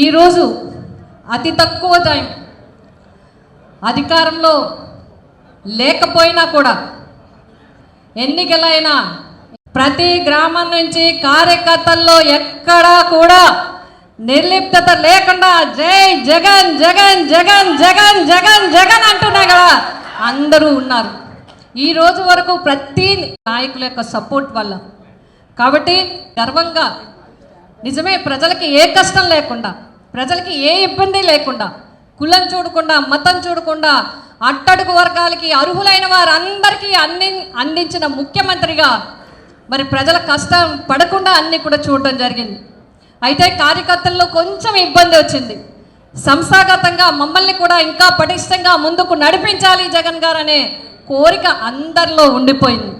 ఈరోజు అతి తక్కువ టైం అధికారంలో లేకపోయినా కూడా ఎన్నికలైన ప్రతి గ్రామం నుంచి కార్యకర్తల్లో ఎక్కడా కూడా నిర్లిప్తత లేకుండా జై జగన్ జగన్ జగన్ జగన్ జగన్ జగన్ అంటున్నా కదా అందరూ ఉన్నారు. ఈ రోజు వరకు ప్రతి నాయకుల యొక్క సపోర్ట్ వల్ల కాబట్టి గర్వంగా నిజమే ప్రజలకి ఏ కష్టం లేకుండా, ప్రజలకి ఏ ఇబ్బంది లేకుండా, కులం చూడకుండా, మతం చూడకుండా అట్టడుగు వర్గాలకి అర్హులైన వారందరికీ అందించిన ముఖ్యమంత్రిగా మరి ప్రజల కష్టం పడకుండా అన్నీ కూడా చూడటం జరిగింది. అయితే కార్యకర్తల్లో కొంచెం ఇబ్బంది వచ్చింది. సంస్థాగతంగా మమ్మల్ని కూడా ఇంకా పటిష్టంగా ముందుకు నడిపించాలి జగన్ గారు అనే కోరిక అందరిలో ఉండిపోయింది.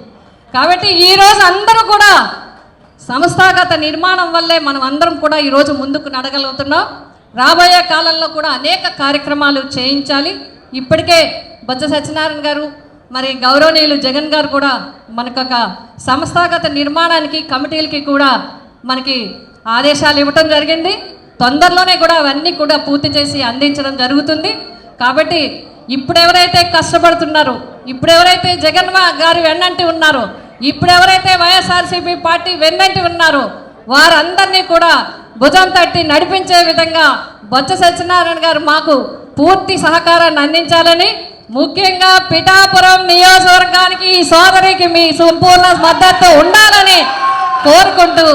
కాబట్టి ఈరోజు అందరూ కూడా సంస్థాగత నిర్మాణం వల్లే మనం అందరం కూడా ఈరోజు ముందుకు నడగలుగుతున్నాం. రాబోయే కాలంలో కూడా అనేక కార్యక్రమాలు చేయించాలి. ఇప్పటికే బొత్స సత్యనారాయణ గారు మరి గౌరవనీయులు జగన్ గారు కూడా మనకొక సంస్థాగత నిర్మాణానికి కమిటీలకి కూడా మనకి ఆదేశాలు ఇవ్వటం జరిగింది. తొందరలోనే కూడా అవన్నీ కూడా పూర్తి చేసి అందించడం జరుగుతుంది. కాబట్టి ఇప్పుడెవరైతే కష్టపడుతున్నారో, ఇప్పుడెవరైతే జగన్ గారు వెన్నంటి ఉన్నారో, ఇప్పుడెవరైతే వైఎస్ఆర్సీపీ పార్టీ వెన్నంటి ఉన్నారో వారందరినీ కూడా భుజం తట్టి నడిపించే విధంగా బొత్స సత్యనారాయణ గారు మాకు పూర్తి సహకారాన్ని అందించాలని, ముఖ్యంగా పిఠాపురం నియోజకవర్గానికి ఈ సోదరికి మీ సంపూర్ణ మద్దతు ఉండాలని కోరుకుంటూ